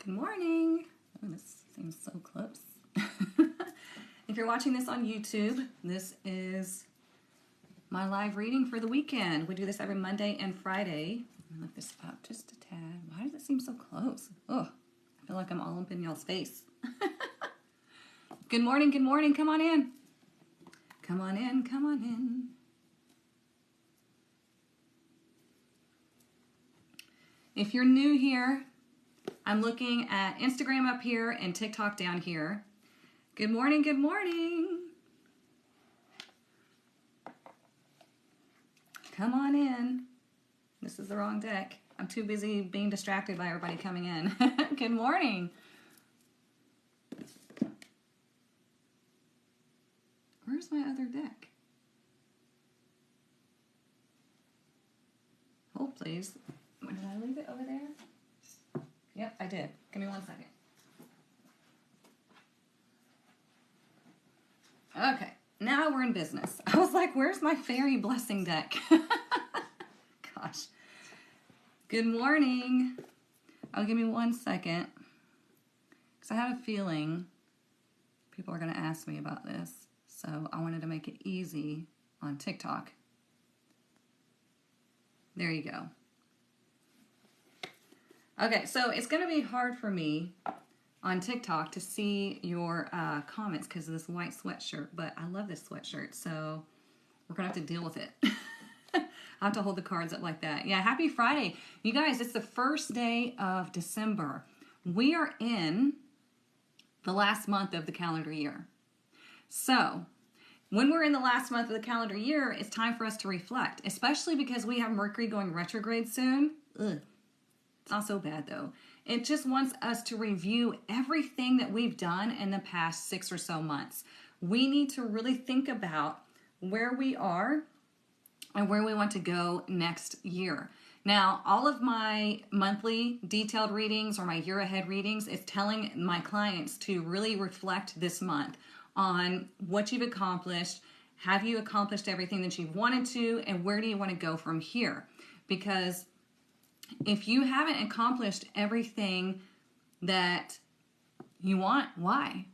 Good morning. Oh, this seems so close. If you're watching this on YouTube, this is my live reading for the weekend. We do this every Monday and Friday. Let me lift this up just a tad. Why does it seem so close? Oh, I feel like I'm all up in y'all's face. Good morning, good morning. Come on in. Come on in, come on in. If you're new here, I'm looking at Instagram up here and TikTok down here. Good morning, good morning. Come on in. This is the wrong deck. I'm too busy being distracted by everybody coming in. Good morning. Where's my other deck? Hold, please. Did I leave it over there? Yep, I did. Give me 1 second. Okay, now we're in business. I was like, where's my fairy blessing deck? Gosh. Good morning. Oh, give me 1 second. Because I had a feeling people are going to ask me about this. So I wanted to make it easy on TikTok. There you go. Okay, so it's going to be hard for me on TikTok to see your comments because of this white sweatshirt, but I love this sweatshirt, so we're going to have to deal with it. I have to hold the cards up like that. Yeah, happy Friday. You guys, it's the first day of December. We are in the last month of the calendar year. So, when we're in the last month of the calendar year, it's time for us to reflect, especially because we have Mercury going retrograde soon. Ugh. It's not so bad though. It just wants us to review everything that we've done in the past 6 or so months. We need to really think about where we are and where we want to go next year. Now, all of my monthly detailed readings or my year ahead readings is telling my clients to really reflect this month on what you've accomplished. Have you accomplished everything that you've wanted to, and where do you want to go from here? Because if you haven't accomplished everything that you want, why?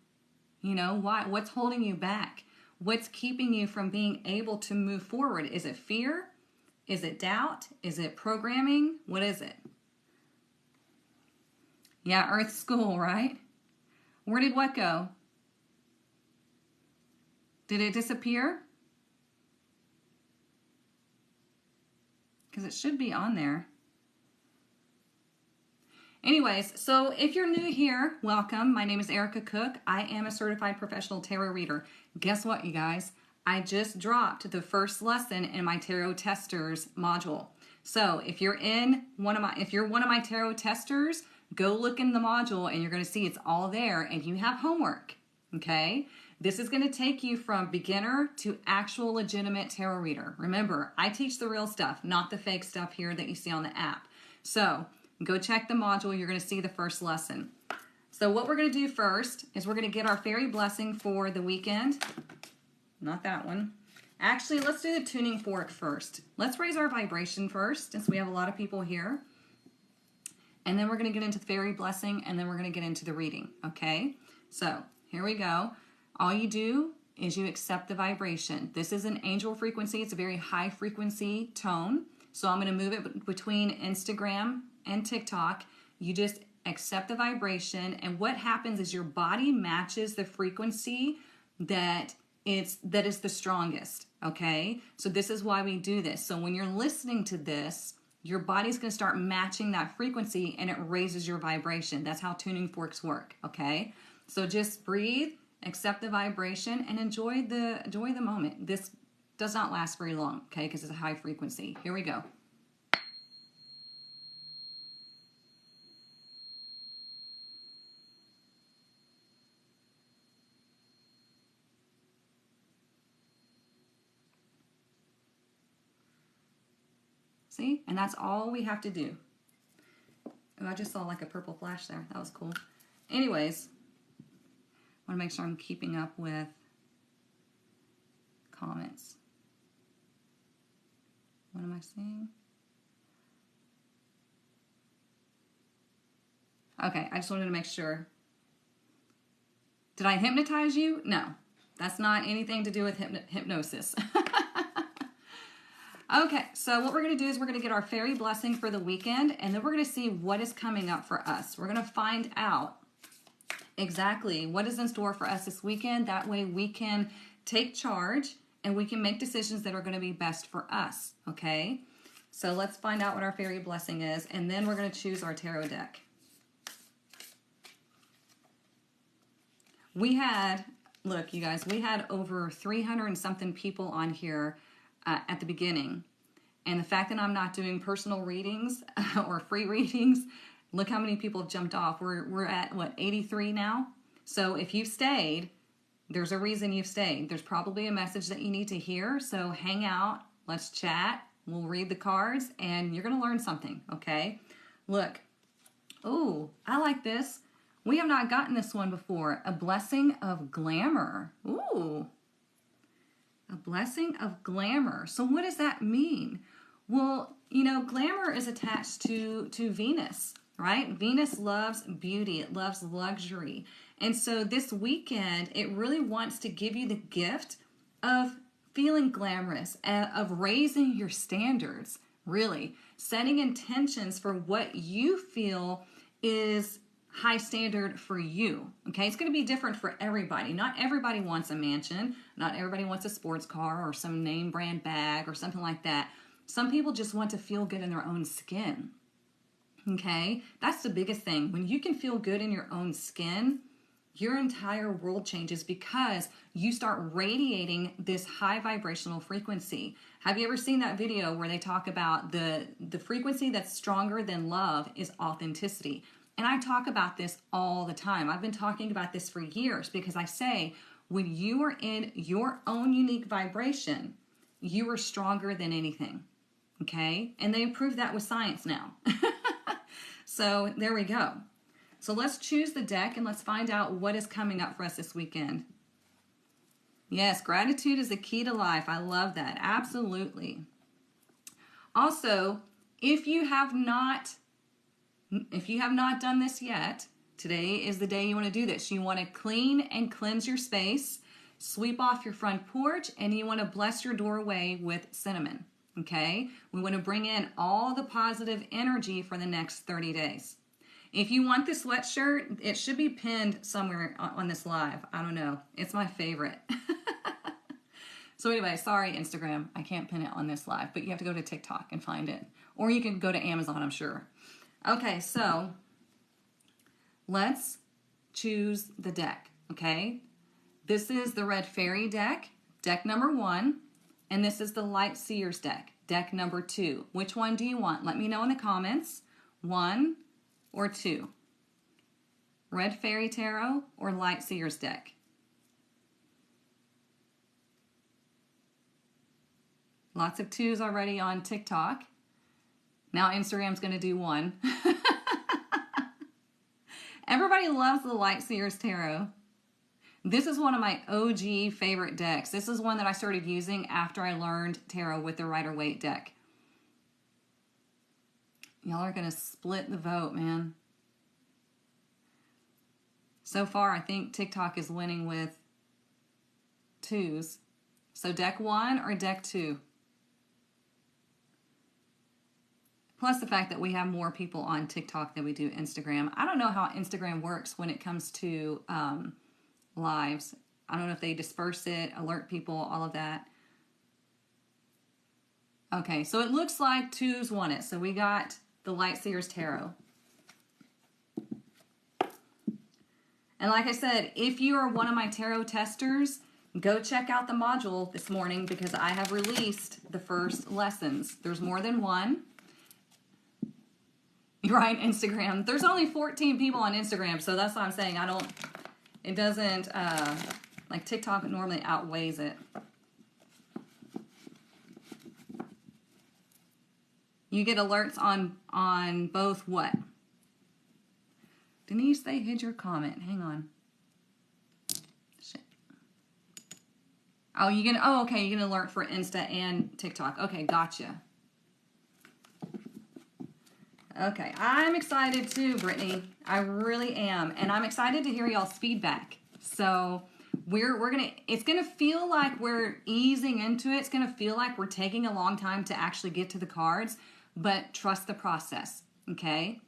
You know, why? What's holding you back? What's keeping you from being able to move forward? Is it fear? Is it doubt? Is it programming? What is it? Yeah, Earth School, right? Where did what go? Did it disappear? Because it should be on there. Anyways, so if you're new here, welcome. My name is Erica Cook. I am a certified professional tarot reader. Guess what, you guys? I just dropped the first lesson in my tarot testers module. So if you're one of my tarot testers, go look in the module and you're going to see it's all there and you have homework. Okay? This is going to take you from beginner to actual legitimate tarot reader. Remember, I teach the real stuff, not the fake stuff here that you see on the app. So go check the module. You're going to see the first lesson. So what we're going to do first is we're going to get our fairy blessing for the weekend. Not that one. Actually, let's do the tuning fork first. Let's raise our vibration first, since we have a lot of people here. And then we're going to get into the fairy blessing, and then we're going to get into the reading. Okay? So here we go. All you do is you accept the vibration. This is an angel frequency. It's a very high frequency tone. So I'm going to move it between Instagram and TikTok. You just accept the vibration, and what happens is your body matches the frequency that is the strongest. Okay, so this is why we do this. So when you're listening to this, your body's going to start matching that frequency, and it raises your vibration. That's how tuning forks work. Okay, so just breathe, accept the vibration, and enjoy the moment. This does not last very long, okay, because it's a high frequency. Here we go. See? And that's all we have to do. Oh, I just saw like a purple flash there. That was cool. Anyways, I want to make sure I'm keeping up with comments. What am I seeing? Okay, I just wanted to make sure. Did I hypnotize you? No, that's not anything to do with hypnosis. Okay, so what we're going to do is we're going to get our fairy blessing for the weekend, and then we're going to see what is coming up for us. We're going to find out exactly what is in store for us this weekend. That way we can take charge and we can make decisions that are going to be best for us, okay? So let's find out what our fairy blessing is, and then we're going to choose our tarot deck. We had, look, you guys, we had over 300 and something people on here at the beginning. And the fact that I'm not doing personal readings or free readings, look how many people have jumped off. We're at, what, 83 now? So if you've stayed, there's a reason you've stayed. There's probably a message that you need to hear. So hang out, let's chat, we'll read the cards, and you're going to learn something, okay? Look, ooh, I like this. We have not gotten this one before. A blessing of glamour. Ooh. A blessing of glamour. So what does that mean? Well, you know, glamour is attached to Venus, right? Venus loves beauty. It loves luxury. And so this weekend, it really wants to give you the gift of feeling glamorous, of raising your standards, really. Setting intentions for what you feel is high standard for you, okay? It's going to be different for everybody. Not everybody wants a mansion. Not everybody wants a sports car or some name brand bag or something like that. Some people just want to feel good in their own skin, okay? That's the biggest thing. When you can feel good in your own skin, your entire world changes because you start radiating this high vibrational frequency. Have you ever seen that video where they talk about the frequency that's stronger than love is authenticity? And I talk about this all the time. I've been talking about this for years because I say when you are in your own unique vibration, you are stronger than anything, okay? And they prove that with science now. So there we go. So let's choose the deck and let's find out what is coming up for us this weekend. Yes, gratitude is the key to life. I love that. Absolutely. Also, if you have not done this yet, today is the day you want to do this. You want to clean and cleanse your space, sweep off your front porch, and you want to bless your doorway with cinnamon, okay? We want to bring in all the positive energy for the next 30 days. If you want this sweatshirt, it should be pinned somewhere on this live. I don't know. It's my favorite. So anyway, sorry, Instagram. I can't pin it on this live, but you have to go to TikTok and find it. Or you can go to Amazon, I'm sure. Okay, so let's choose the deck, okay? This is the Red Fairy deck, deck number 1, and this is the Light Seers deck, deck number 2. Which one do you want? Let me know in the comments, 1 or 2. Red Fairy Tarot or Light Seers deck. Lots of 2s already on TikTok. Now Instagram's going to do 1. Everybody loves the Light Seers Tarot. This is one of my OG favorite decks. This is one that I started using after I learned tarot with the Rider-Waite deck. Y'all are going to split the vote, man. So far, I think TikTok is winning with 2s. So deck 1 or deck 2? Plus the fact that we have more people on TikTok than we do Instagram. I don't know how Instagram works when it comes to lives. I don't know if they disperse it, alert people, all of that. Okay, so it looks like 2s won it. So we got the Light Seers Tarot. And like I said, if you are one of my tarot testers, go check out the module this morning because I have released the first lessons. There's more than one. Right, Instagram. There's only 14 people on Instagram, so that's what I'm saying. It doesn't, like TikTok normally outweighs it. You get alerts on both what? Denise, they hid your comment. Hang on. Shit. Oh, okay, you get an alert for Insta and TikTok. Okay, gotcha. Okay, I'm excited too, Brittany. I really am. And I'm excited to hear y'all's feedback. So it's gonna feel like we're easing into it. It's gonna feel like we're taking a long time to actually get to the cards, but trust the process, okay?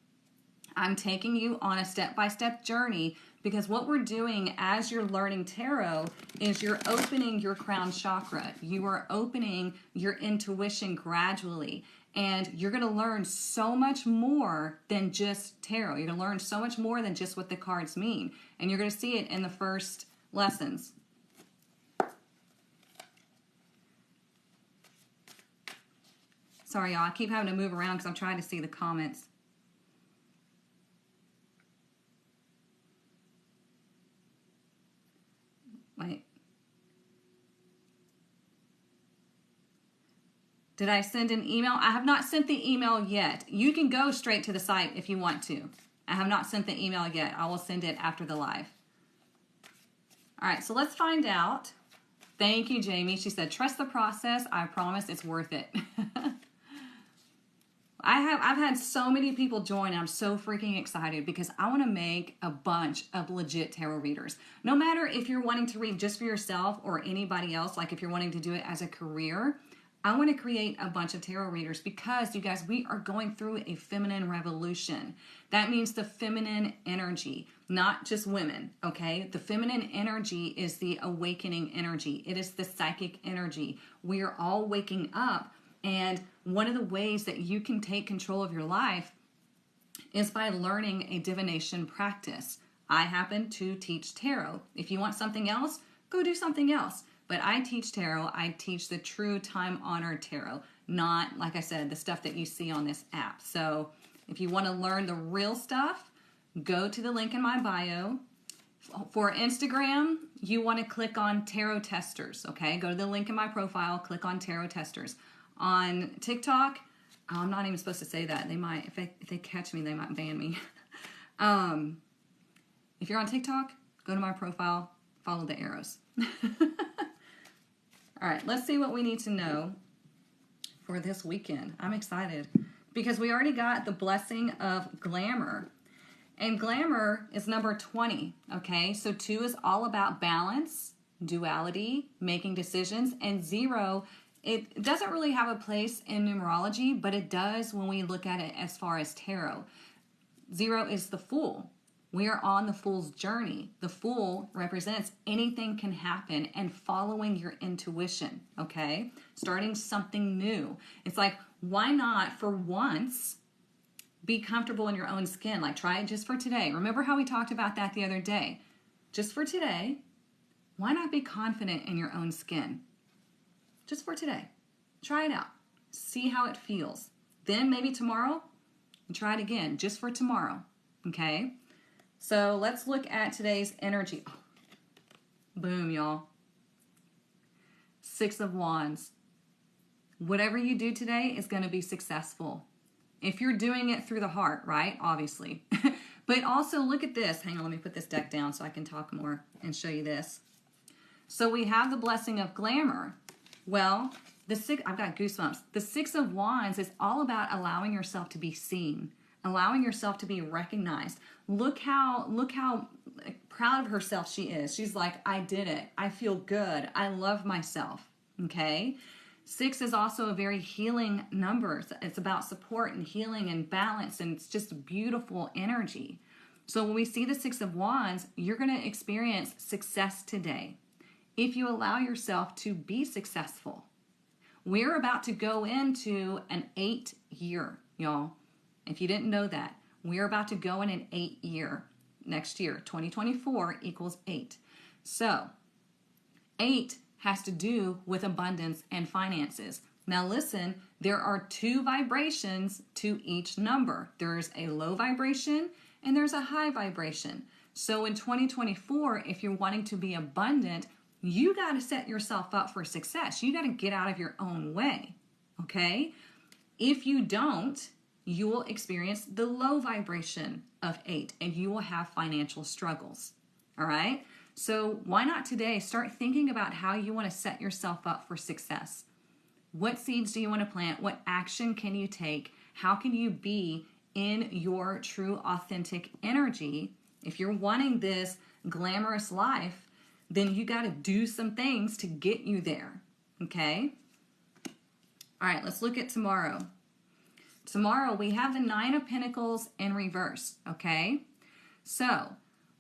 I'm taking you on a step-by-step journey because what we're doing as you're learning tarot is you're opening your crown chakra. You are opening your intuition gradually. And you're going to learn so much more than just tarot. You're going to learn so much more than just what the cards mean. And you're going to see it in the first lessons. Sorry, y'all. I keep having to move around because I'm trying to see the comments. Wait. Did I send an email? I have not sent the email yet. You can go straight to the site if you want to. I have not sent the email yet. I will send it after the live. All right, so let's find out. Thank you, Jamie. She said, trust the process. I promise it's worth it. I've had so many people join. I'm so freaking excited because I want to make a bunch of legit tarot readers. No matter if you're wanting to read just for yourself or anybody else, like if you're wanting to do it as a career, I want to create a bunch of tarot readers because, you guys, we are going through a feminine revolution. That means the feminine energy, not just women, okay? The feminine energy is the awakening energy. It is the psychic energy. We are all waking up, and one of the ways that you can take control of your life is by learning a divination practice. I happen to teach tarot. If you want something else, go do something else. But I teach tarot. I teach the true time-honored tarot, not, like I said, the stuff that you see on this app. So if you want to learn the real stuff, go to the link in my bio. For Instagram, you want to click on tarot testers, okay? Go to the link in my profile, click on tarot testers. On TikTok, I'm not even supposed to say that. They might, if they catch me, they might ban me. If you're on TikTok, go to my profile, follow the arrows. All right, let's see what we need to know for this weekend. I'm excited because we already got the blessing of glamour. And glamour is number 20, okay? So 2 is all about balance, duality, making decisions, and 0, it doesn't really have a place in numerology, but it does when we look at it as far as tarot. 0 is the Fool. We are on the Fool's journey. The Fool represents anything can happen and following your intuition, okay? Starting something new. It's like, why not for once be comfortable in your own skin? Like, try it just for today. Remember how we talked about that the other day? Just for today, why not be confident in your own skin? Just for today. Try it out. See how it feels. Then maybe tomorrow, try it again, just for tomorrow, okay? So let's look at today's energy. Oh, boom, y'all. 6 of Wands. Whatever you do today is going to be successful. If you're doing it through the heart, right? Obviously. But also look at this. Hang on, let me put this deck down so I can talk more and show you this. So we have the blessing of glamour. Well, I've got goosebumps. The 6 of Wands is all about allowing yourself to be seen, allowing yourself to be recognized. Look how proud of herself she is. She's like, I did it. I feel good. I love myself. Okay? 6 is also a very healing number. It's about support and healing and balance, and it's just beautiful energy. So when we see the 6 of Wands, you're going to experience success today if you allow yourself to be successful. We're about to go into an 8-year, y'all. If you didn't know that, we're about to go in an 8-year. Next year, 2024 equals 8. So 8 has to do with abundance and finances. Now listen, there are 2 vibrations to each number. There's a low vibration and there's a high vibration. So in 2024, if you're wanting to be abundant, you got to set yourself up for success. You got to get out of your own way, okay? If you don't, you will experience the low vibration of 8 and you will have financial struggles, all right? So why not today start thinking about how you want to set yourself up for success? What seeds do you want to plant? What action can you take? How can you be in your true authentic energy, if you're wanting this glamorous life, then you got to do some things to get you there. Okay? All right, let's look at tomorrow. Tomorrow we have the Nine of Pentacles in reverse. Okay? So,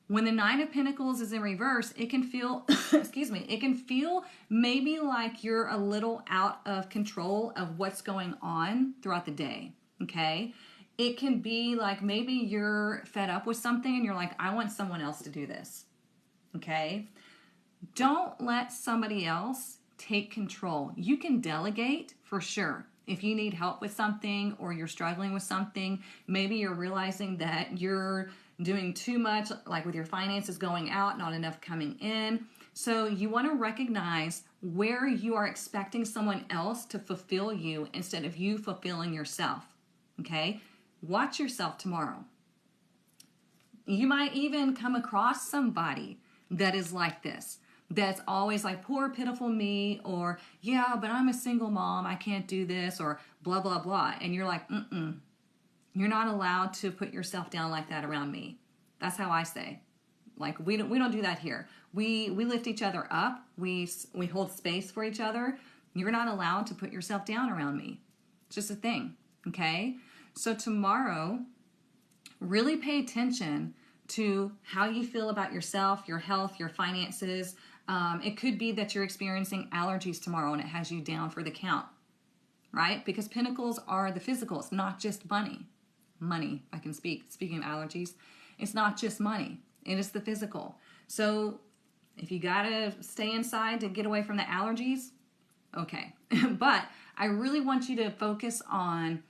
when the Nine of Pentacles is in reverse, it can feel, excuse me, it can feel maybe like you're a little out of control of what's going on throughout the day, okay? It can be like maybe you're fed up with something and you're like, I want someone else to do this, okay? Don't let somebody else take control. You can delegate for sure. If you need help with something or you're struggling with something, maybe you're realizing that you're doing too much, like with your finances going out, not enough coming in. So you want to recognize where you are expecting someone else to fulfill you instead of you fulfilling yourself. Okay? Watch yourself tomorrow. You might even come across somebody that is like this. That's always like, poor, pitiful me, or, yeah, but I'm a single mom, I can't do this, or blah, blah, blah. And you're like, you're not allowed to put yourself down like that around me. That's how I say. Like, we don't do that here. We lift each other up. We hold space for each other. You're not allowed to put yourself down around me. It's just a thing, okay? So tomorrow, really pay attention to how you feel about yourself, your health, your finances. It could be that you're experiencing allergies tomorrow and it has you down for the count, right? Because pentacles are the physical. It's not just money. Money, I can speak. Speaking of allergies, it's not just money. It is the physical. So if you got to stay inside to get away from the allergies, okay. But I really want you to focus on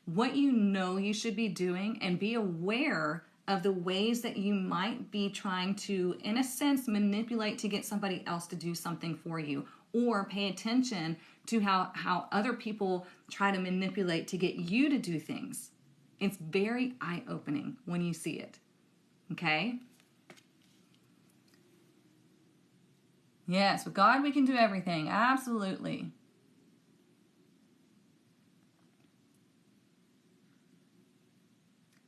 what you know you should be doing and be aware of the ways that you might be trying to, in a sense, manipulate to get somebody else to do something for you, or pay attention to how other people try to manipulate to get you to do things. It's very eye-opening when you see it, okay? Yes, with God we can do everything, absolutely.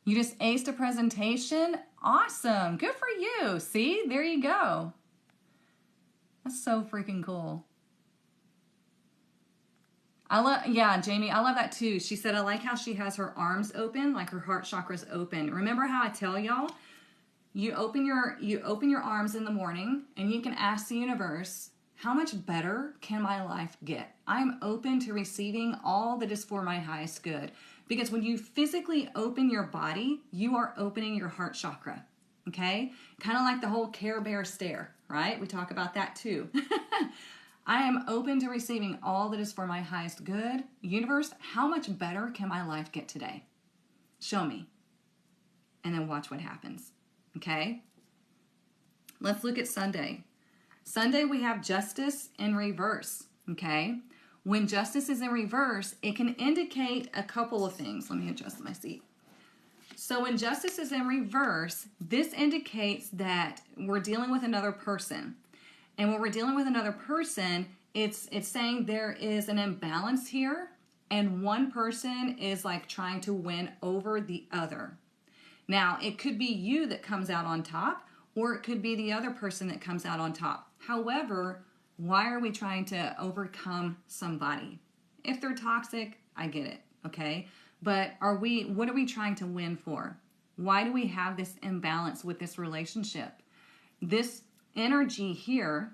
You just aced a presentation? Awesome. Good for you. See? There you go. That's so freaking cool. Yeah, Jamie, I love that too. She said, I like how she has her arms open, like her heart chakra's open. Remember how I tell y'all? You open your arms in the morning and you can ask the universe, how much better can my life get? I'm open to receiving all that is for my highest good. Because when you physically open your body, you are opening your heart chakra, okay? Kind of like the whole Care Bear stare, right? We talk about that too. I am open to receiving all that is for my highest good. Universe, how much better can my life get today? Show me. And then watch what happens, okay? Let's look at Sunday. Sunday, we have justice in reverse, okay? When justice is in reverse, it can indicate a couple of things. Let me adjust my seat. So when justice is in reverse, this indicates that we're dealing with another person. And when we're dealing with another person, it's saying there is an imbalance here, and one person is like trying to win over the other. Now, it could be you that comes out on top, or it could be the other person that comes out on top. However, why are we trying to overcome somebody? If they're toxic, I get it, okay? But what are we trying to win for? Why do we have this imbalance with this relationship? This energy here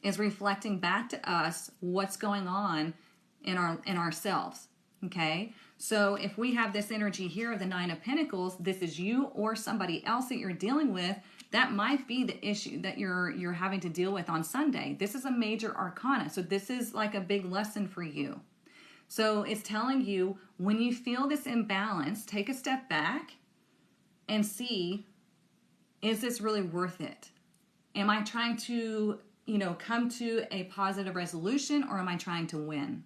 is reflecting back to us what's going on in ourselves, okay? So if we have this energy here of the Nine of Pentacles, this is you or somebody else that you're dealing with. That might be the issue that you're having to deal with on Sunday. This is a major arcana, so this is like a big lesson for you. So it's telling you, when you feel this imbalance, take a step back and see, is this really worth it? Am I trying to, come to a positive resolution, or am I trying to win?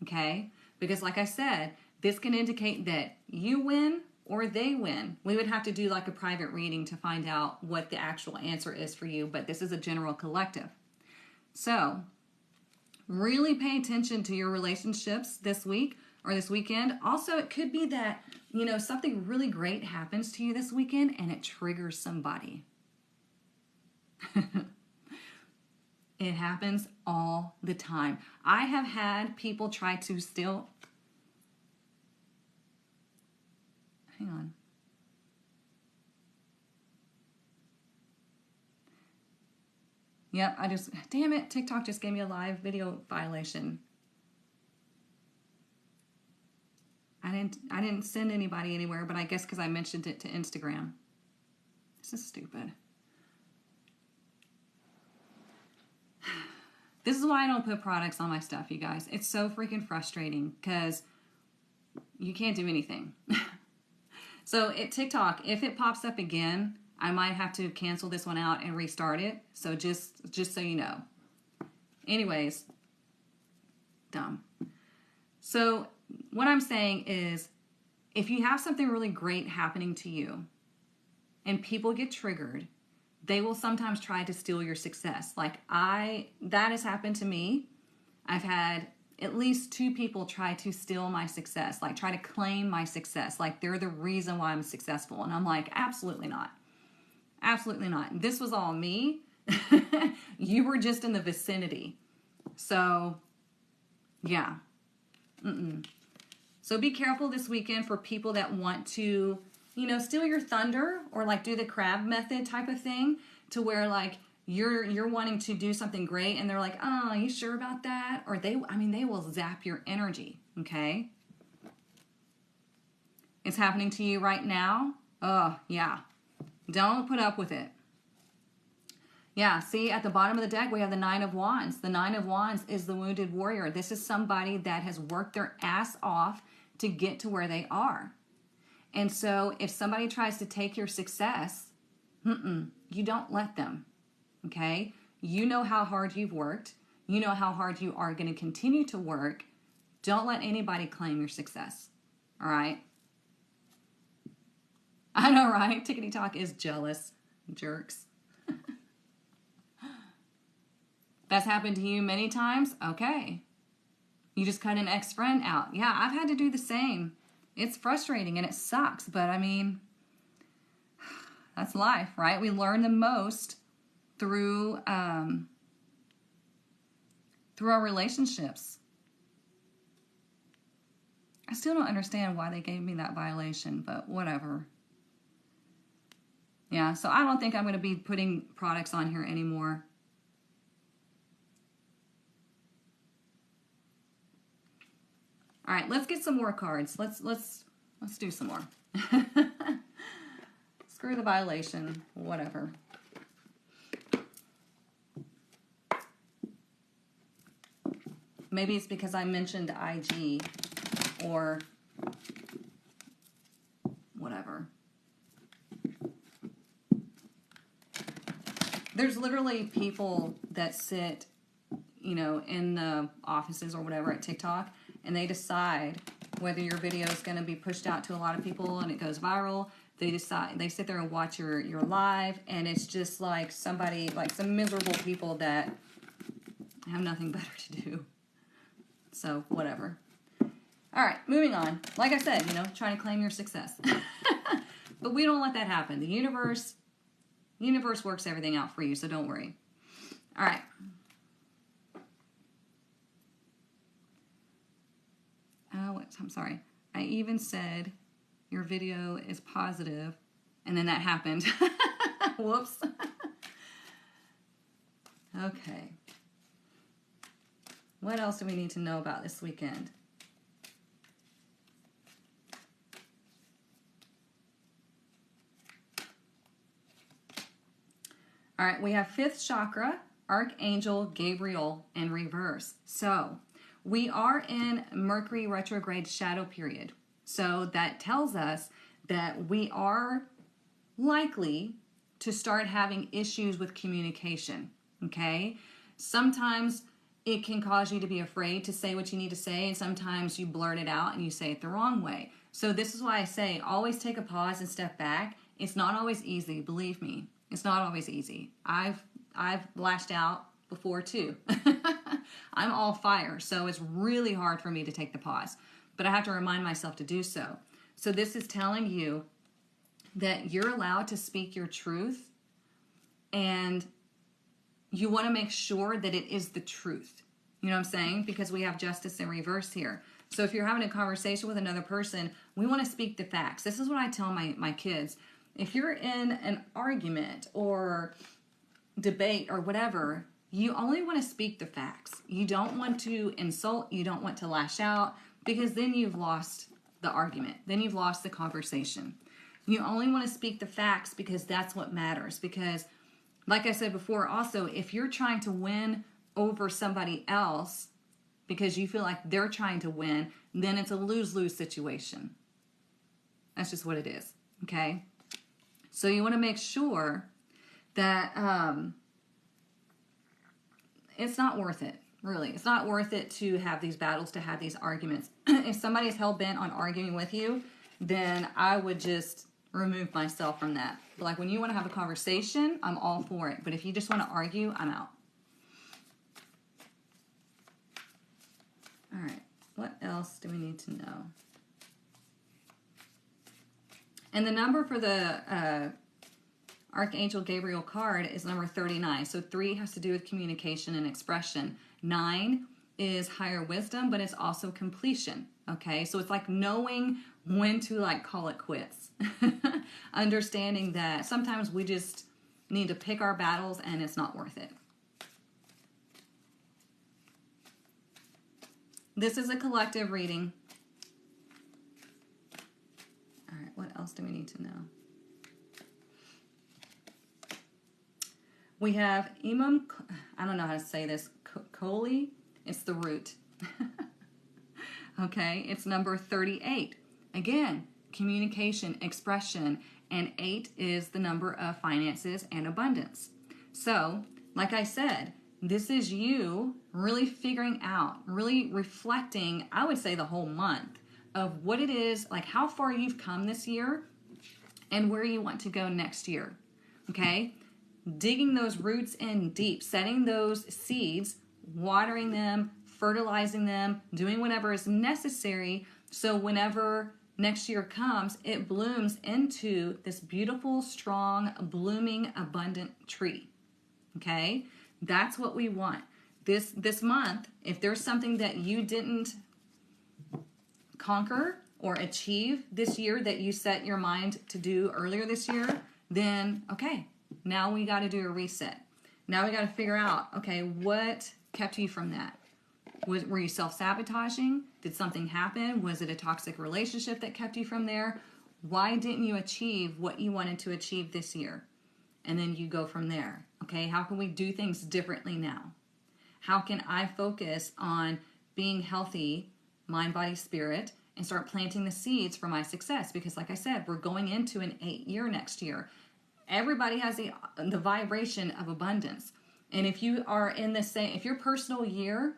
Okay? Because like I said, this can indicate that you win or they win. We would have to do like a private reading to find out what the actual answer is for you, but this is a general collective. So really pay attention to your relationships this week. or this weekend. Also, it could be that, you know, something really great happens to you this weekend and it triggers somebody. It happens all the time. I have had people try to steal. Hang on. Yep, damn it, TikTok just gave me a live video violation. I didn't send anybody anywhere, but I guess because I mentioned it to Instagram. This is stupid. This is why I don't put products on my stuff, you guys. It's so freaking frustrating because you can't do anything. So at TikTok, if it pops up again, I might have to cancel this one out and restart it. So just so you know. Anyways, dumb. So what I'm saying is, if you have something really great happening to you and people get triggered, they will sometimes try to steal your success. Like that has happened to me. I've had at least 2 people try to steal my success, like try to claim my success. Like they're the reason why I'm successful. And I'm like, absolutely not. Absolutely not. This was all me. You were just in the vicinity. So, yeah. So be careful this weekend for people that want to, you know, steal your thunder or like do the crab method type of thing, to where like you're wanting to do something great and they're like, oh, are you sure about that? Or they will zap your energy. Okay. It's happening to you right now. Oh, yeah. Don't put up with it. Yeah, see, at the bottom of the deck, we have the 9 of Wands. The 9 of Wands is the wounded warrior. This is somebody that has worked their ass off to get to where they are. And so if somebody tries to take your success, you don't let them, okay? You know how hard you've worked. You know how hard you are going to continue to work. Don't let anybody claim your success, all right? I know, right? Tickety Talk is jealous. Jerks. That's happened to you many times? Okay. You just cut an ex-friend out. Yeah, I've had to do the same. It's frustrating and it sucks, but I mean, that's life, right? We learn the most through our relationships. I still don't understand why they gave me that violation, but whatever. Yeah, so I don't think I'm going to be putting products on here anymore. All right, let's get some more cards. Let's do some more. Screw the violation, whatever. Maybe it's because I mentioned IG or whatever. There's literally people that sit, you know, in the offices or whatever at TikTok, and they decide whether your video is going to be pushed out to a lot of people and it goes viral. They sit there and watch your live, and it's just like somebody, like some miserable people that have nothing better to do. So, whatever. All right, moving on. Like I said, you know, trying to claim your success. But we don't let that happen. The universe works everything out for you, so don't worry. All right. I'm sorry. I even said your video is positive, and then that happened. Whoops. Okay. What else do we need to know about this weekend? All right, we have 5th chakra, Archangel Gabriel in reverse. So we are in Mercury retrograde shadow period. So that tells us that we are likely to start having issues with communication, okay? Sometimes it can cause you to be afraid to say what you need to say, and sometimes you blurt it out and you say it the wrong way. So this is why I say always take a pause and step back. It's not always easy, believe me. It's not always easy. I've lashed out before too. I'm all fire, so it's really hard for me to take the pause. but I have to remind myself to do so. So this is telling you that you're allowed to speak your truth, and you want to make sure that it is the truth. You know what I'm saying? Because we have justice in reverse here. So if you're having a conversation with another person, we want to speak the facts. This is what I tell my kids. If you're in an argument or debate or whatever, you only want to speak the facts. You don't want to insult. You don't want to lash out, because then you've lost the argument. Then you've lost the conversation. You only want to speak the facts because that's what matters. Because, like I said before, also, if you're trying to win over somebody else because you feel like they're trying to win, then it's a lose-lose situation. That's just what it is, okay? So you want to make sure that it's not worth it, really. It's not worth it to have these battles, to have these arguments. If somebody's hell-bent on arguing with you, then I would just remove myself from that. But like when you want to have a conversation, I'm all for it. But if you just want to argue, I'm out. All right, what else do we need to know? And the number for the Archangel Gabriel card is number 39. So 3 has to do with communication and expression. 9 is higher wisdom, but it's also completion. Okay, so it's like knowing when to like call it quits. Understanding that sometimes we just need to pick our battles and it's not worth it. This is a collective reading. All right, what else do we need to know? We have Imam, I don't know how to say this, Koli. It's the root. Okay, it's number 38. Again, communication, expression, and 8 is the number of finances and abundance. So, like I said, this is you really figuring out, really reflecting, I would say the whole month, of what it is, like how far you've come this year and where you want to go next year. Okay? Digging those roots in deep, setting those seeds, watering them, fertilizing them, doing whatever is necessary so whenever next year comes, it blooms into this beautiful, strong, blooming, abundant tree. Okay? That's what we want. This month, if there's something that you didn't conquer or achieve this year that you set your mind to do earlier this year, then, okay, now we got to do a reset. Now we got to figure out, okay, what kept you from that? Were you self-sabotaging? Did something happen? Was it a toxic relationship that kept you from there? Why didn't you achieve what you wanted to achieve this year? And then you go from there. Okay, how can we do things differently now? How can I focus on being healthy, mind, body, spirit, and start planting the seeds for my success? Because like I said, we're going into an 8-year next year. Everybody has the vibration of abundance. And if you are in the same, if your personal year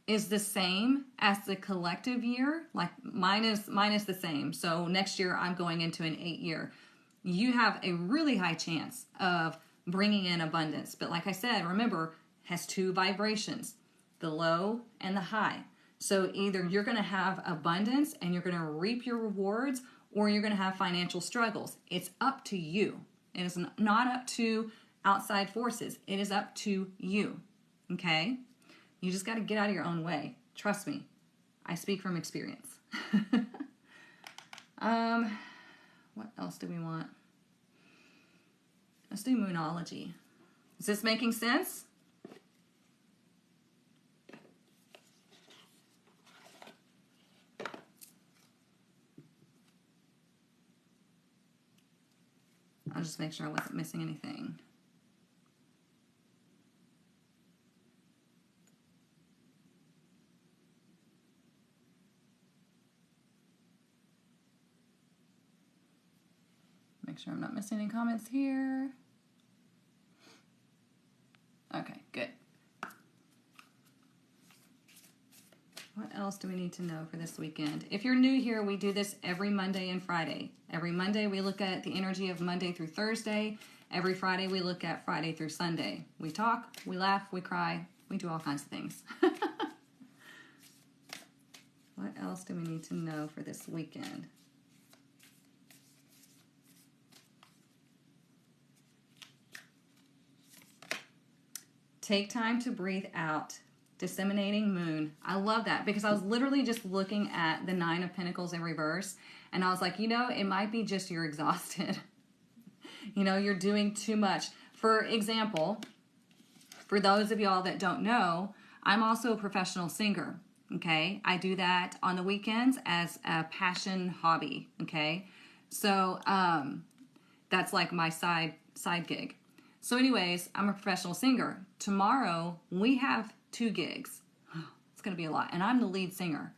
is the same as the collective year, like mine is the same. So next year I'm going into an 8-year. You have a really high chance of bringing in abundance. But like I said, remember, has 2 vibrations, the low and the high. So either you're going to have abundance and you're going to reap your rewards, or you're going to have financial struggles. It's up to you. It is not up to outside forces. It is up to you. Okay? You just got to get out of your own way. Trust me. I speak from experience. What else do we want? Let's do Moonology. Is this making sense? I'll just make sure I wasn't missing anything. Make sure I'm not missing any comments here. Okay, good. What else do we need to know for this weekend? If you're new here, we do this every Monday and Friday. Every Monday, we look at the energy of Monday through Thursday. Every Friday, we look at Friday through Sunday. We talk, we laugh, we cry, we do all kinds of things. What else do we need to know for this weekend? Take time to breathe out. Disseminating moon. I love that because I was literally just looking at the 9 of Pentacles in reverse, and I was like, you know, it might be just you're exhausted. You know, you're doing too much. For example, for those of y'all that don't know, I'm also a professional singer, okay? I do that on the weekends as a passion hobby, okay? So that's like my side gig. So anyways, I'm a professional singer. Tomorrow, we have 2 gigs. It's going to be a lot. And I'm the lead singer.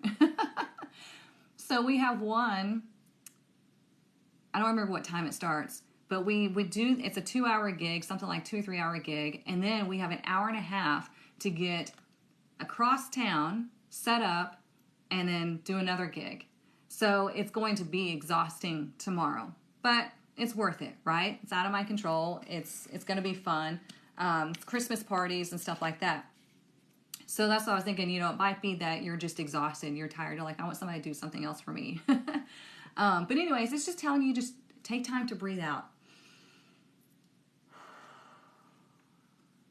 So we have one, I don't remember what time it starts, but we do, it's a 2-hour gig, something like 2 or 3 hour gig. And then we have an hour and a half to get across town, set up, and then do another gig. So it's going to be exhausting tomorrow, but it's worth it, right? It's out of my control. It's going to be fun. Christmas parties and stuff like that. So that's what I was thinking, you know, it might be that you're just exhausted. You're tired. You're like, I want somebody to do something else for me. But anyways, it's just telling you, just take time to breathe out.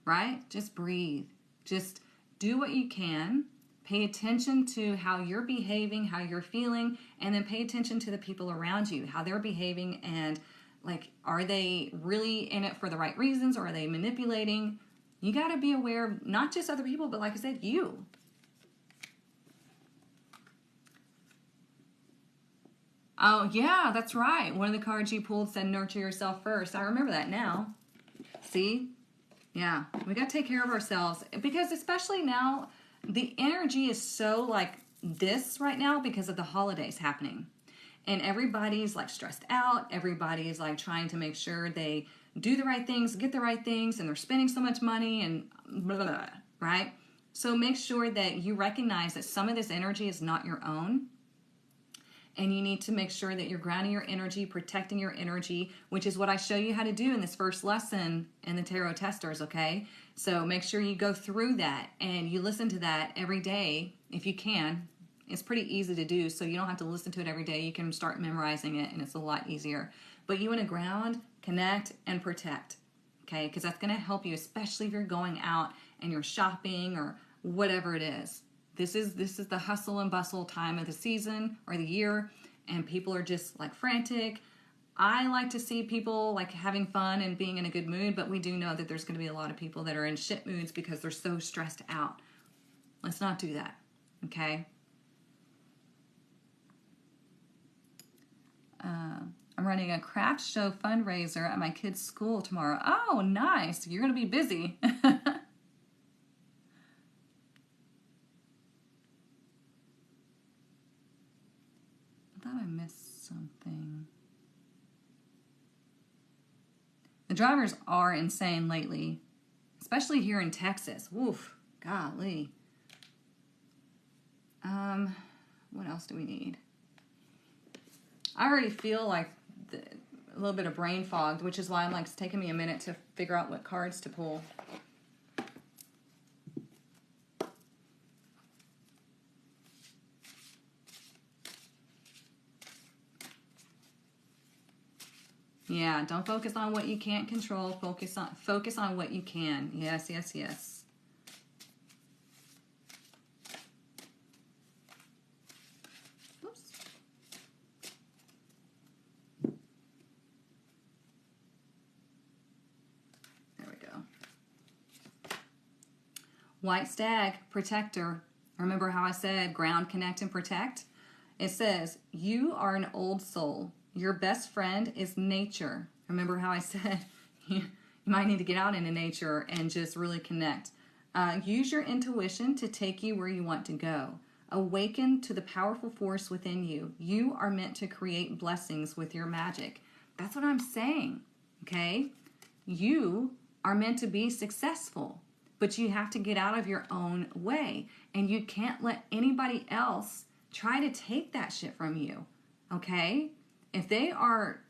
Right? Just breathe. Just do what you can. Pay attention to how you're behaving, how you're feeling, and then pay attention to the people around you, how they're behaving, and like, are they really in it for the right reasons, or are they manipulating? You got to be aware of not just other people, but like I said, you. Oh, yeah, that's right. One of the cards you pulled said nurture yourself first. I remember that now. See? Yeah, we got to take care of ourselves, because especially now, the energy is so like this right now because of the holidays happening. And everybody's like stressed out. Everybody's like trying to make sure they do the right things, get the right things, and they're spending so much money and blah, blah, blah, right? So make sure that you recognize that some of this energy is not your own. And you need to make sure that you're grounding your energy, protecting your energy, which is what I show you how to do in this first lesson in the Tarot Testers, okay? So make sure you go through that and you listen to that every day if you can. It's pretty easy to do, so you don't have to listen to it every day. You can start memorizing it, and it's a lot easier. But you want to ground, connect, and protect, okay? Because that's going to help you, especially if you're going out and you're shopping or whatever it is. This is the hustle and bustle time of the season or the year, and people are just like frantic. I like to see people like having fun and being in a good mood, but we do know that there's going to be a lot of people that are in shit moods because they're so stressed out. Let's not do that, okay? I'm running a craft show fundraiser at my kid's school tomorrow. Oh, nice. You're going to be busy. I thought I missed something. The drivers are insane lately, especially here in Texas. Woof, golly. What else do we need? I already feel like a little bit of brain fogged, which is why I'm like, it's taking me a minute to figure out what cards to pull. Yeah, don't focus on what you can't control. Focus on what you can. Yes, yes, yes. White Stag, Protector. Remember how I said ground, connect, and protect? It says, you are an old soul. Your best friend is nature. Remember how I said you might need to get out into nature and just really connect. Use your intuition to take you where you want to go. Awaken to the powerful force within you. You are meant to create blessings with your magic. That's what I'm saying, okay? You are meant to be successful. But you have to get out of your own way. And you can't let anybody else try to take that shit from you. Okay? If they are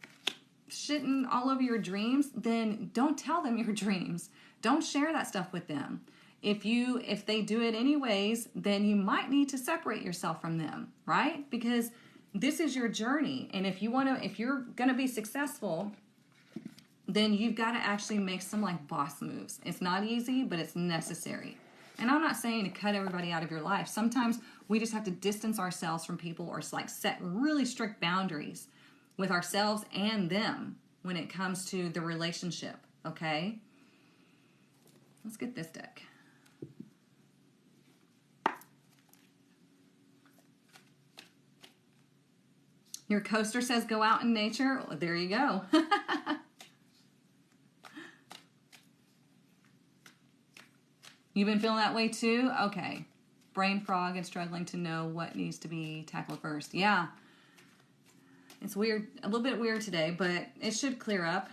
shitting all over your dreams, then don't tell them your dreams. Don't share that stuff with them. If they do it anyways, then you might need to separate yourself from them, right? Because this is your journey. And if you're going to be successful, then you've got to actually make some like boss moves. It's not easy, but it's necessary. And I'm not saying to cut everybody out of your life. Sometimes we just have to distance ourselves from people or like set really strict boundaries with ourselves and them when it comes to the relationship, okay? Let's get this deck. Your coaster says go out in nature. Well, there you go. You've been feeling that way too? Okay. Brain frog and struggling to know what needs to be tackled first. Yeah. It's weird, a little bit weird today, but it should clear up.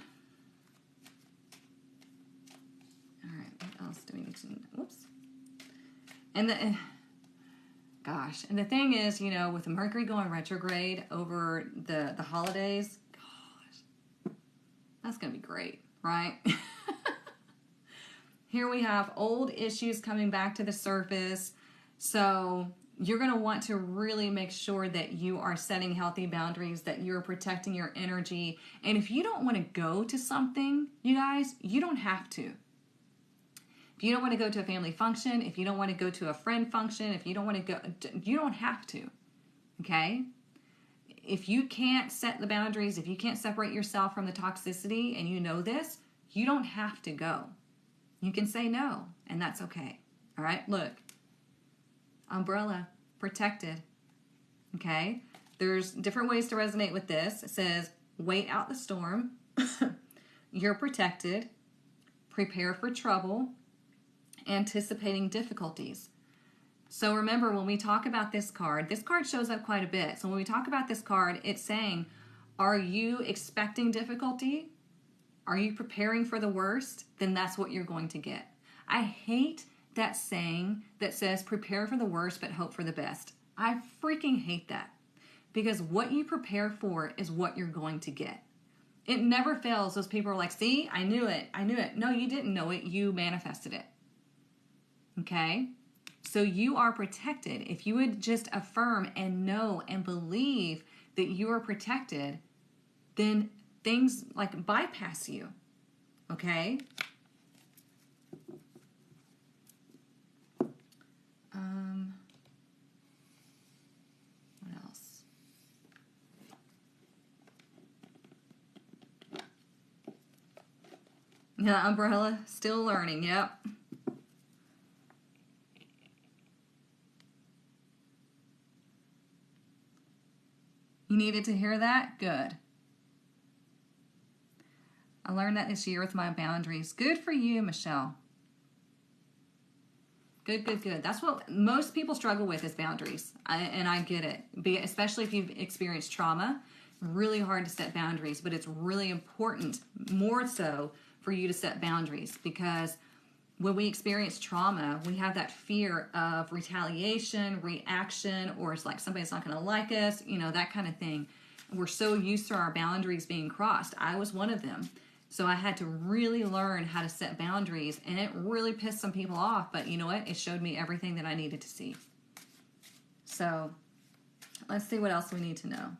All right, what else do we need to know? Whoops. And and the thing is, you know, with Mercury going retrograde over the holidays, gosh, that's going to be great, right? Here we have old issues coming back to the surface. So you're going to want to really make sure that you are setting healthy boundaries, that you're protecting your energy. And if you don't want to go to something, you guys, you don't have to. If you don't want to go to a family function, if you don't want to go to a friend function, if you don't want to go, you don't have to, okay? If you can't set the boundaries, if you can't separate yourself from the toxicity, and you know this, you don't have to go. You can say no, and that's okay, all right? Look, umbrella, protected, okay? There's different ways to resonate with this. It says, wait out the storm, you're protected, prepare for trouble, anticipating difficulties. So remember, when we talk about this card shows up quite a bit. So when we talk about this card, it's saying, are you expecting difficulty? Are you preparing for the worst? Then that's what you're going to get. I hate that saying that says prepare for the worst but hope for the best. I freaking hate that, because what you prepare for is what you're going to get. It never fails. Those people are like, see, I knew it. No, you didn't know it. You manifested it. Okay? So you are protected. If you would just affirm and know and believe that you are protected, then things like bypass you. Okay? What else? Yeah, umbrella, still learning. Yep. You needed to hear that? Good. I learned that this year with my boundaries. Good for you, Michelle. Good, good, good. That's what most people struggle with, is boundaries. And I get it. Especially if you've experienced trauma. Really hard to set boundaries, but it's really important, more so, for you to set boundaries, because when we experience trauma, we have that fear of retaliation, reaction, or it's like somebody's not going to like us, you know, that kind of thing. We're so used to our boundaries being crossed. I was one of them. So I had to really learn how to set boundaries, and it really pissed some people off, but you know what? It showed me everything that I needed to see. So let's see what else we need to know.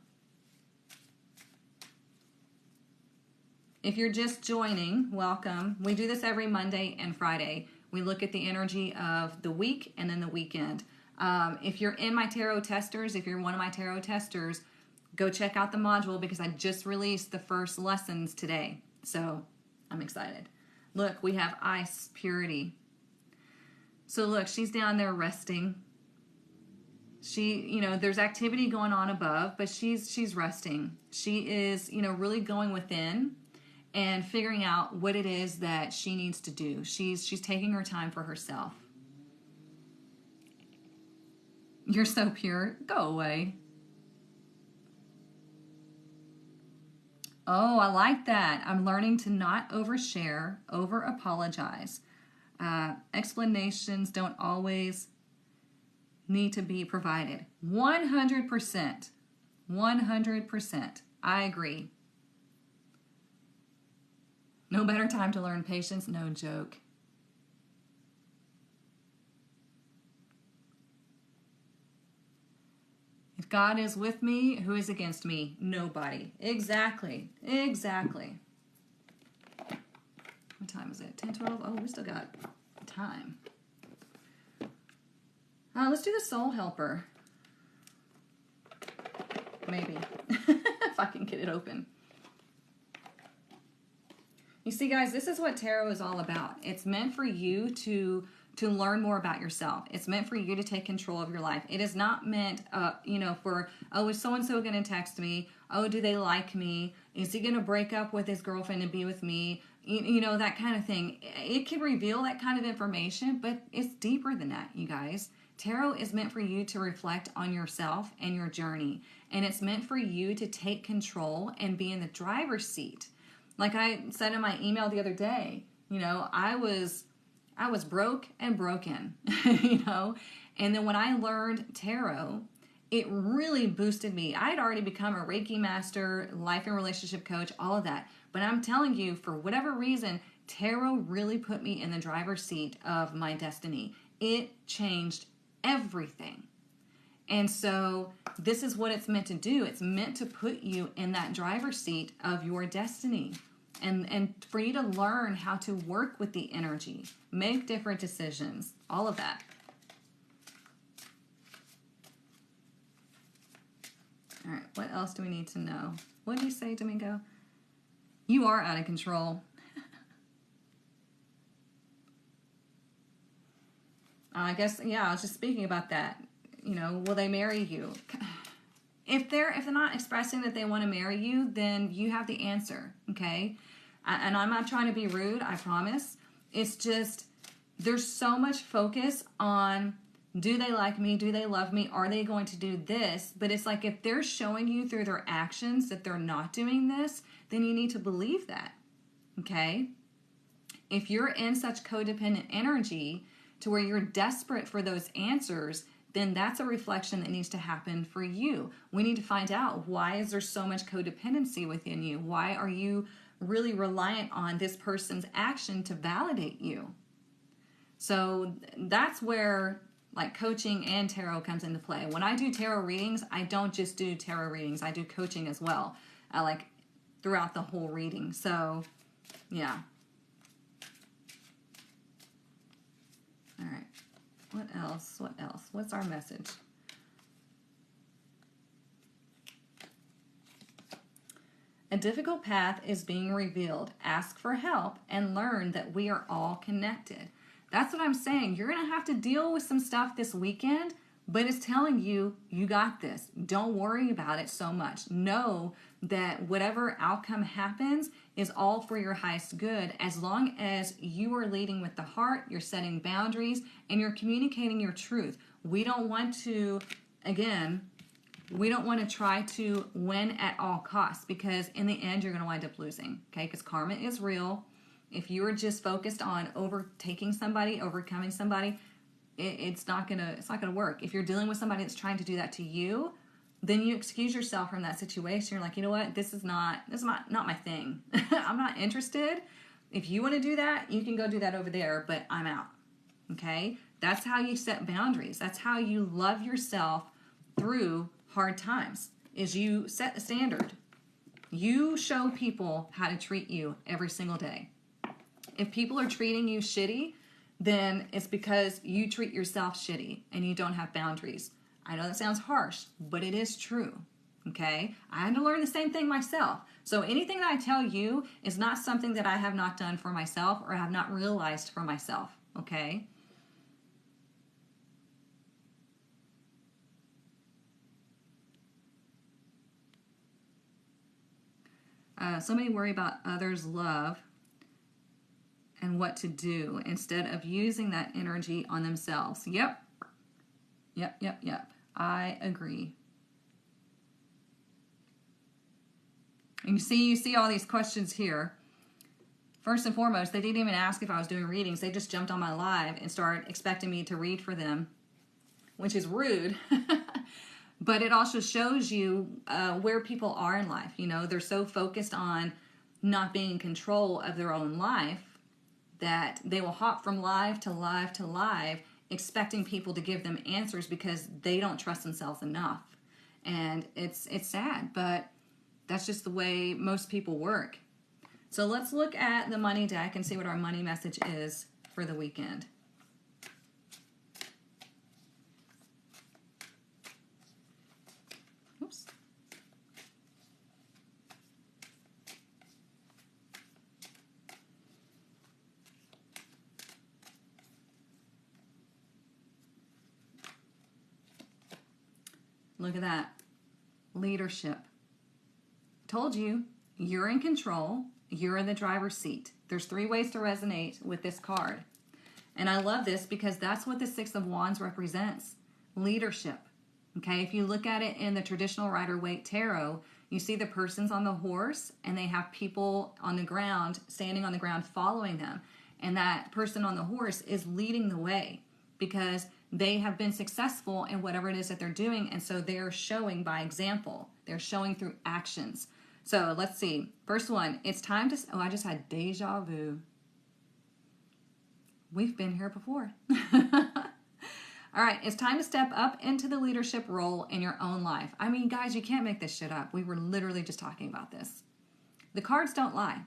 If you're just joining, welcome. We do this every Monday and Friday. We look at the energy of the week and then the weekend. If you're in my tarot testers, if you're one of my tarot testers, go check out the module, because I just released the first lessons today. So I'm excited. Look, we have ice, purity. So look, she's down there resting. There's activity going on above, but she's resting. She is, really going within and figuring out what it is that she needs to do. She's taking her time for herself. You're so pure. Go away. Oh, I like that. I'm learning to not overshare, over apologize. Explanations don't always need to be provided. 100%. 100%. I agree. No better time to learn patience, no joke. If God is with me, who is against me? Nobody. Exactly. Exactly. What time is it? 10, 12? Oh, we still got time. Let's do the soul helper. Maybe. If I can get it open. You see, guys, this is what tarot is all about. It's meant for you to learn more about yourself. It's meant for you to take control of your life. It is not meant, for, oh, is so-and-so going to text me? Oh, do they like me? Is he going to break up with his girlfriend and be with me? You know, that kind of thing. It can reveal that kind of information, but it's deeper than that, you guys. Tarot is meant for you to reflect on yourself and your journey. And it's meant for you to take control and be in the driver's seat. Like I said in my email the other day, you know, I was broke and broken, you know. And then when I learned tarot, it really boosted me. I had already become a Reiki master, life and relationship coach, all of that. But I'm telling you, for whatever reason, tarot really put me in the driver's seat of my destiny. It changed everything. And so this is what it's meant to do. It's meant to put you in that driver's seat of your destiny. And for you to learn how to work with the energy, make different decisions, all of that. All right, what else do we need to know? What did you say, Domingo? You are out of control. I guess, yeah, I was just speaking about that. You know, will they marry you? If they're not expressing that they want to marry you, then you have the answer, okay? And I'm not trying to be rude, I promise. It's just, there's so much focus on, do they like me? Do they love me? Are they going to do this? But it's like, if they're showing you through their actions that they're not doing this, then you need to believe that, okay? If you're in such codependent energy to where you're desperate for those answers, then that's a reflection that needs to happen for you. We need to find out, why is there so much codependency within you? Why are you really reliant on this person's action to validate you? So that's where like coaching and tarot comes into play. When I do tarot readings, I don't just do tarot readings. I do coaching as well, like throughout the whole reading. So yeah. All right. What else? What else? What's our message? A difficult path is being revealed. Ask for help and learn that we are all connected. That's what I'm saying. You're going to have to deal with some stuff this weekend, but it's telling you, you got this. Don't worry about it so much. Know that whatever outcome happens is all for your highest good, as long as you are leading with the heart, you're setting boundaries, and you're communicating your truth. We don't want to, again, we don't want to try to win at all costs, because in the end, you're going to wind up losing, okay? Because karma is real. If you are just focused on overtaking somebody, overcoming somebody, it's not gonna work. If you're dealing with somebody that's trying to do that to you, then you excuse yourself from that situation. You're like, you know what? This is not my thing. I'm not interested. If you want to do that, you can go do that over there, but I'm out. Okay? That's how you set boundaries. That's how you love yourself through hard times, is you set a standard. You show people how to treat you every single day. If people are treating you shitty, then it's because you treat yourself shitty and you don't have boundaries. I know that sounds harsh, but it is true, okay? I had to learn the same thing myself. So anything that I tell you is not something that I have not done for myself or have not realized for myself, okay? So many worry about others' love and what to do instead of using that energy on themselves. Yep. I agree. And you see all these questions here. First and foremost, they didn't even ask if I was doing readings. They just jumped on my live and started expecting me to read for them, which is rude. But it also shows you where people are in life. You know, they're so focused on not being in control of their own life that they will hop from live to live to live, expecting people to give them answers because they don't trust themselves enough. And it's sad, but that's just the way most people work. So let's look at the money deck and see what our money message is for the weekend. Oops. Look at that. Leadership. Told you, you're in control. You're in the driver's seat. There's 3 ways to resonate with this card. And I love this because that's what the Six of Wands represents. Leadership. Okay, if you look at it in the traditional Rider-Waite Tarot, you see the person's on the horse and they have people on the ground, standing on the ground following them. And that person on the horse is leading the way because they have been successful in whatever it is that they're doing. And so they're showing by example. They're showing through actions. So let's see. First one, it's time to... Oh, I just had deja vu. We've been here before. All right, it's time to step up into the leadership role in your own life. I mean, guys, you can't make this shit up. We were literally just talking about this. The cards don't lie.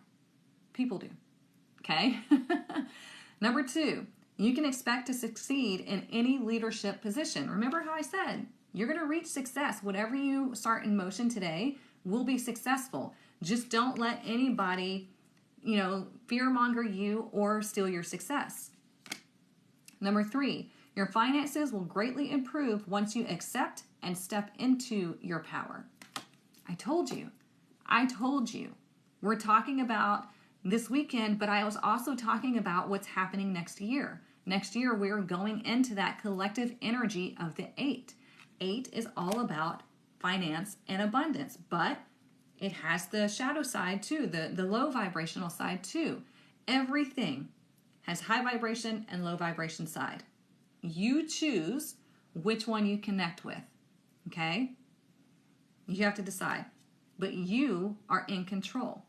People do. Okay? Number 2, you can expect to succeed in any leadership position. Remember how I said, you're going to reach success. Whatever you start in motion today will be successful. Just don't let anybody, fearmonger you or steal your success. Number 3, your finances will greatly improve once you accept and step into your power. I told you. We're talking about this weekend, but I was also talking about what's happening next year. Next year, we're going into that collective energy of the 8. 8 is all about finance and abundance, but it has the shadow side too, the low vibrational side too. Everything has high vibration and low vibration side. You choose which one you connect with, okay? You have to decide, but you are in control.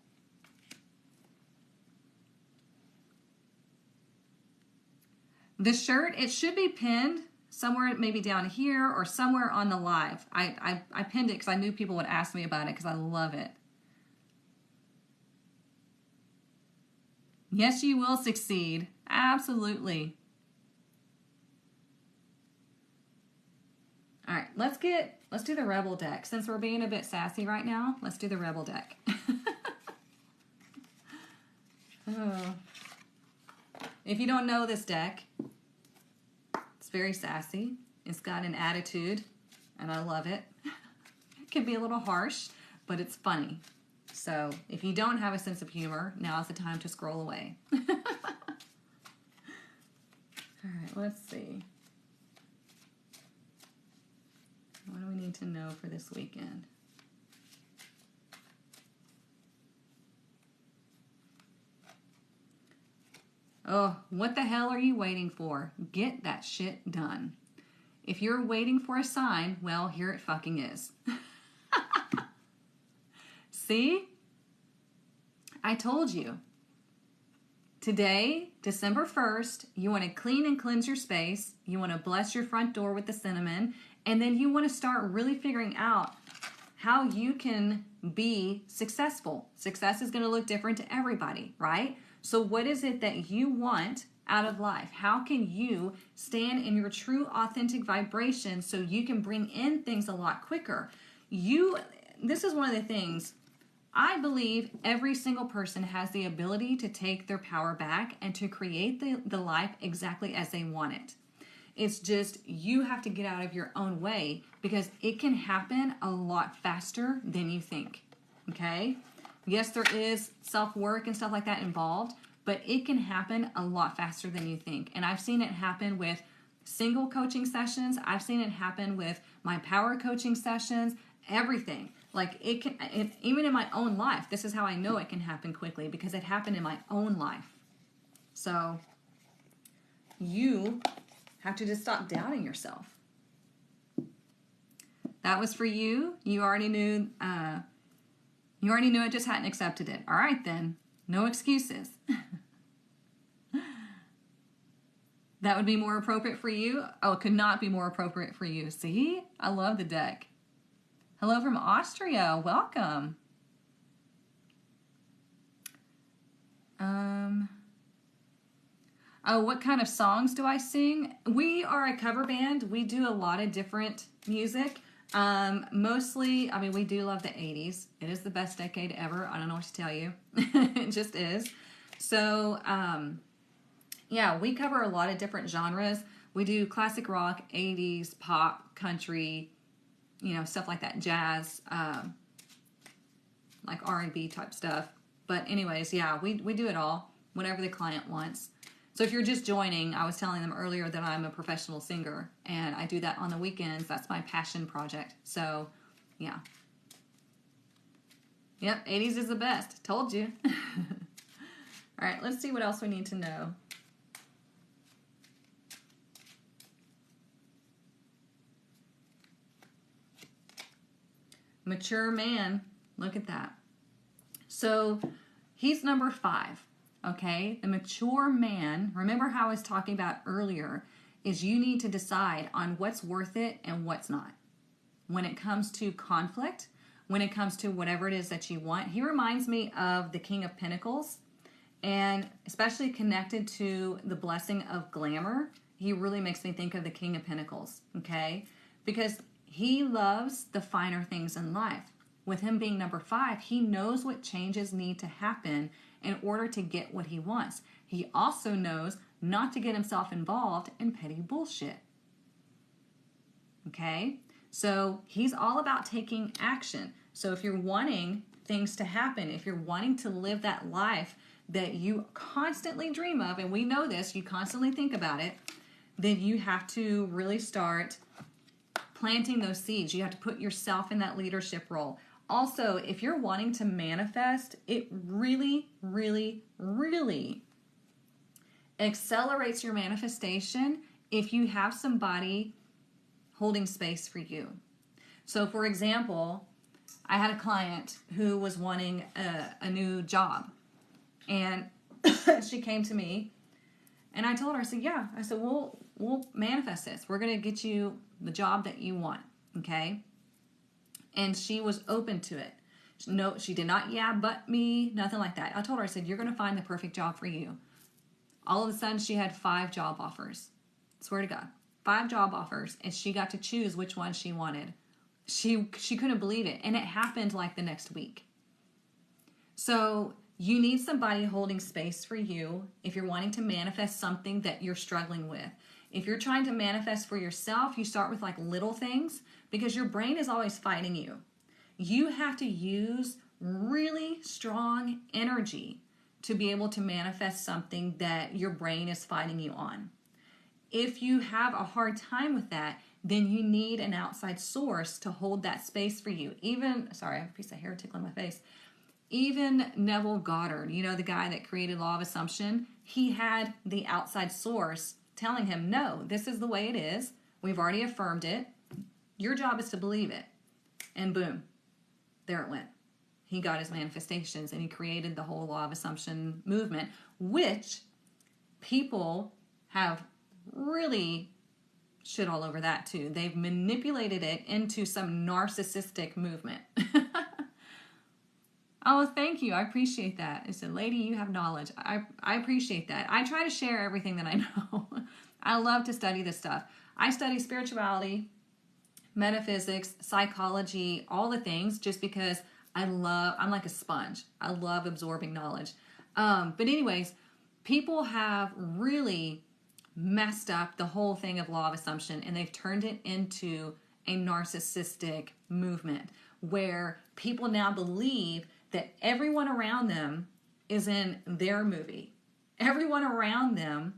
The shirt, it should be pinned somewhere maybe down here or somewhere on the live. I pinned it because I knew people would ask me about it because I love it. Yes, you will succeed. Absolutely. All right, let's do the Rebel deck. Since we're being a bit sassy right now, let's do the Rebel deck. Oh. If you don't know this deck, it's very sassy. It's got an attitude, and I love it. It can be a little harsh, but it's funny. So if you don't have a sense of humor, now's the time to scroll away. All right, let's see. What do we need to know for this weekend? Oh, what the hell are you waiting for? Get that shit done. If you're waiting for a sign, well, here it fucking is. See? I told you. Today, December 1st, you want to clean and cleanse your space. You want to bless your front door with the cinnamon. And then you want to start really figuring out how you can be successful. Success is going to look different to everybody, right? So what is it that you want out of life? How can you stand in your true authentic vibration so you can bring in things a lot quicker? This is one of the things, I believe every single person has the ability to take their power back and to create the life exactly as they want it. It's just you have to get out of your own way because it can happen a lot faster than you think, okay? Yes, there is self-work and stuff like that involved, but it can happen a lot faster than you think. And I've seen it happen with single coaching sessions. I've seen it happen with my power coaching sessions, everything. Like even in my own life, this is how I know it can happen quickly because it happened in my own life. So you have to just stop doubting yourself. That was for you. You already knew. You already knew it, just hadn't accepted it. All right then, no excuses. That would be more appropriate for you. Oh, it could not be more appropriate for you. See, I love the deck. Hello from Austria. Welcome. Oh, what kind of songs do I sing? We are a cover band. We do a lot of different music. Mostly, I mean, we do love the 80s. It is the best decade ever. I don't know what to tell you. It just is. So, yeah, we cover a lot of different genres. We do classic rock, 80s, pop, country, you know, stuff like that, jazz, like R&B type stuff. But anyways, yeah, we do it all, whatever the client wants. So if you're just joining, I was telling them earlier that I'm a professional singer, and I do that on the weekends. That's my passion project. So, yeah. Yep, 80s is the best. Told you. All right, let's see what else we need to know. Mature man. Look at that. So he's number 5. Okay, the mature man, remember how I was talking about earlier, is you need to decide on what's worth it and what's not. When it comes to conflict, when it comes to whatever it is that you want, he reminds me of the King of Pentacles, and especially connected to the blessing of glamour, he really makes me think of the King of Pentacles, okay? Because he loves the finer things in life. With him being number 5, he knows what changes need to happen in order to get what he wants. He also knows not to get himself involved in petty bullshit. Okay? So he's all about taking action. So if you're wanting things to happen, if you're wanting to live that life that you constantly dream of, and we know this, you constantly think about it, then you have to really start planting those seeds. You have to put yourself in that leadership role. Also, if you're wanting to manifest, it really, really, really accelerates your manifestation if you have somebody holding space for you. So, for example, I had a client who was wanting a new job, and she came to me, and I told her, I said, yeah, I said, we'll manifest this. We're going to get you the job that you want, okay? And she was open to it. No, she did not but me, nothing like that. I told her, I said, you're going to find the perfect job for you. All of a sudden, she had 5 job offers. Swear to God. 5 job offers, and she got to choose which one she wanted. She couldn't believe it, and it happened like the next week. So you need somebody holding space for you if you're wanting to manifest something that you're struggling with. If you're trying to manifest for yourself, you start with like little things because your brain is always fighting you. You have to use really strong energy to be able to manifest something that your brain is fighting you on. If you have a hard time with that, then you need an outside source to hold that space for you. Sorry, I have a piece of hair tickling my face. Even Neville Goddard, you know, the guy that created Law of Assumption, he had the outside source telling him, no, this is the way it is. We've already affirmed it. Your job is to believe it. And boom, there it went. He got his manifestations, and he created the whole Law of Assumption movement, which people have really shit all over that too. They've manipulated it into some narcissistic movement. Oh, thank you. I appreciate that. I said, lady, you have knowledge. I appreciate that. I try to share everything that I know. I love to study this stuff. I study spirituality, metaphysics, psychology, all the things, just because I'm like a sponge. I love absorbing knowledge. But anyways, people have really messed up the whole thing of Law of Assumption, and they've turned it into a narcissistic movement where people now believe that everyone around them is in their movie. Everyone around them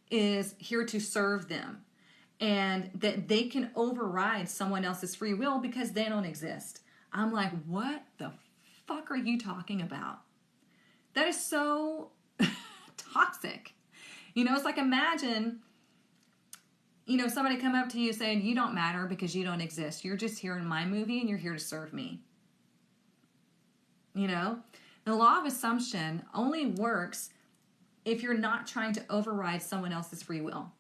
is here to serve them, and that they can override someone else's free will because they don't exist. I'm like, what the fuck are you talking about? That is so toxic. You know, it's like, imagine, you know, somebody come up to you saying, you don't matter because you don't exist. You're just here in my movie and you're here to serve me. You know, the Law of Assumption only works if you're not trying to override someone else's free will.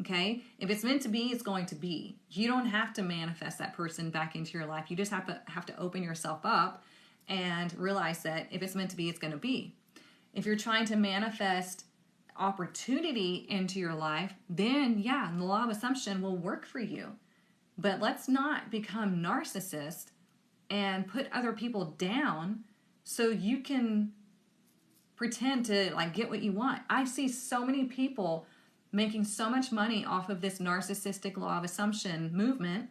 Okay? If it's meant to be, it's going to be. You don't have to manifest that person back into your life. You just have to open yourself up and realize that if it's meant to be, it's going to be. If you're trying to manifest opportunity into your life, then yeah, the law of assumption will work for you. But let's not become narcissists and put other people down so you can pretend to like get what you want. I see so many people making so much money off of this narcissistic law of assumption movement,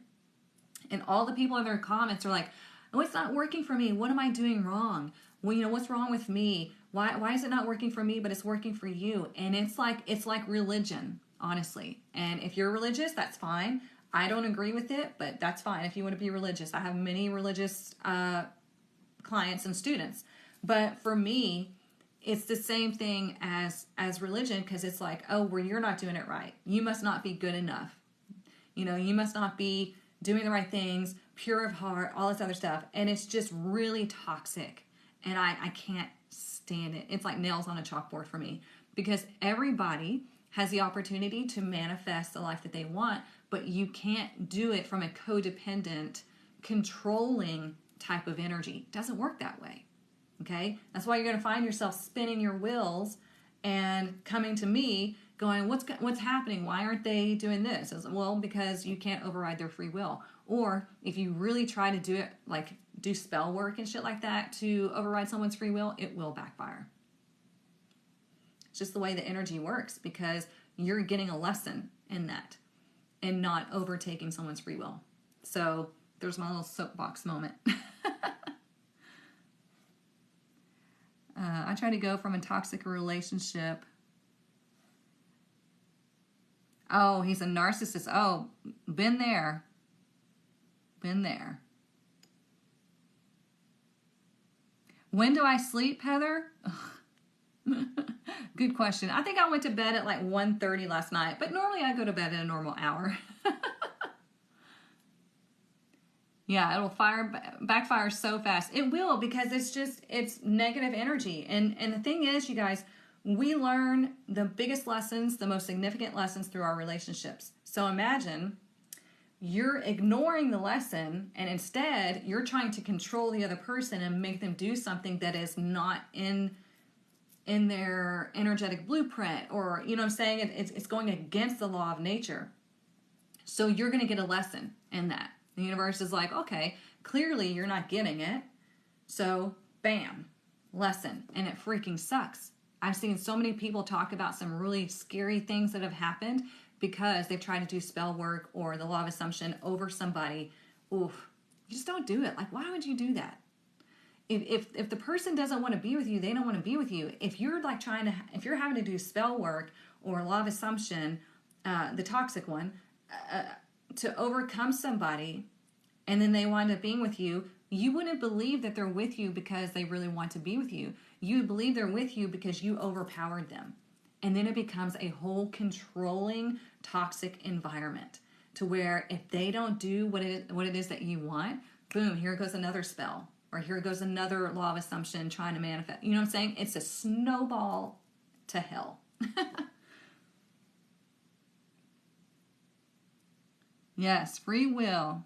and all the people in their comments are like, oh, it's not working for me. What am I doing wrong? Well, what's wrong with me? Why is it not working for me, but it's working for you? And it's like religion, honestly. And if you're religious, that's fine. I don't agree with it, but that's fine if you want to be religious. I have many religious clients and students. But for me, it's the same thing as religion, because it's like, oh, well, you're not doing it right. You must not be good enough. You must not be doing the right things, pure of heart, all this other stuff. And it's just really toxic. And I can't stand it. It's like nails on a chalkboard for me, because everybody has the opportunity to manifest the life that they want, but you can't do it from a codependent, controlling type of energy. It doesn't work that way. Okay? That's why you're going to find yourself spinning your wheels and coming to me going, what's happening? Why aren't they doing this? Well, because you can't override their free will. Or if you really try to do it, like do spell work and shit like that to override someone's free will, it will backfire. It's just the way the energy works, because you're getting a lesson in that and not overtaking someone's free will. So there's my little soapbox moment. I try to go from a toxic relationship. Oh, he's a narcissist. Oh, been there. Been there. When do I sleep, Heather? Good question. I think I went to bed at like 1:30 last night, but normally I go to bed at a normal hour. Yeah, it'll backfire so fast. It will, because it's negative energy. And the thing is, you guys, we learn the biggest lessons, the most significant lessons through our relationships. So imagine you're ignoring the lesson, and instead you're trying to control the other person and make them do something that is not in their energetic blueprint, or, you know what I'm saying? It's going against the law of nature. So you're going to get a lesson in that. The universe is like, okay, clearly you're not getting it. So bam, lesson. And it freaking sucks. I've seen so many people talk about some really scary things that have happened because they've tried to do spell work or the law of assumption over somebody. Oof, you just don't do it. Like, why would you do that? If the person doesn't want to be with you, they don't want to be with you. If you're like if you're having to do spell work or law of assumption, the toxic one, to overcome somebody, and then they wind up being with you, you wouldn't believe that they're with you because they really want to be with you. You believe they're with you because you overpowered them. And then it becomes a whole controlling, toxic environment to where if they don't do what it is that you want, boom, here goes another spell. Or here goes another law of assumption trying to manifest. You know what I'm saying? It's a snowball to hell. Yes, free will.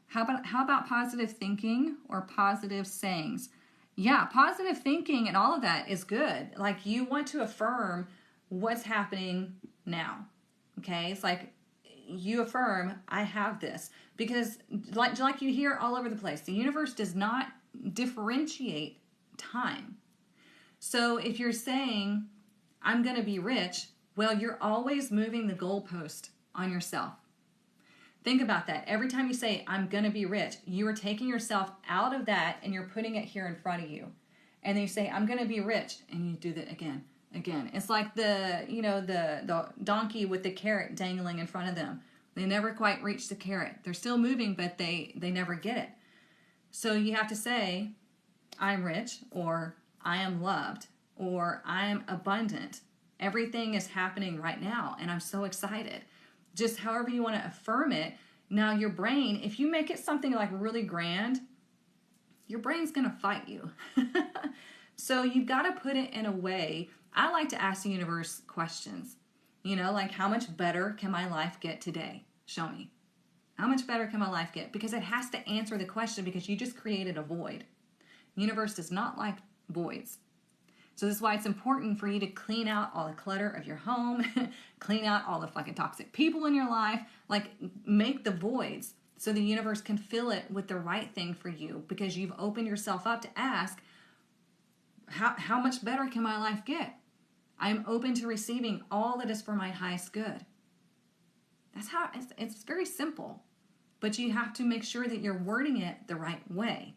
How about positive thinking or positive sayings? Yeah, positive thinking and all of that is good. Like, you want to affirm what's happening now. Okay? It's like you affirm, I have this. Because like you hear all over the place, the universe does not differentiate time. So if you're saying, I'm going to be rich, well, you're always moving the goalpost on yourself. Think about that. Every time you say, I'm going to be rich, you are taking yourself out of that and you're putting it here in front of you. And then you say, I'm going to be rich. And you do that again. It's like the donkey with the carrot dangling in front of them. They never quite reach the carrot. They're still moving, but they never get it. So you have to say, I'm rich, or I am loved, or I am abundant. Everything is happening right now, and I'm so excited. Just however you want to affirm it. Now your brain, if you make it something like really grand, your brain's going to fight you. So you've got to put it in a way. I like to ask the universe questions. You know, like how much better can my life get today? Show me. How much better can my life get? Because it has to answer the question, because you just created a void. The universe does not like voids. So this is why it's important for you to clean out all the clutter of your home, clean out all the fucking toxic people in your life, like make the voids so the universe can fill it with the right thing for you, because you've opened yourself up to ask, how much better can my life get? I'm open to receiving all that is for my highest good. That's how it's very simple. But you have to make sure that you're wording it the right way,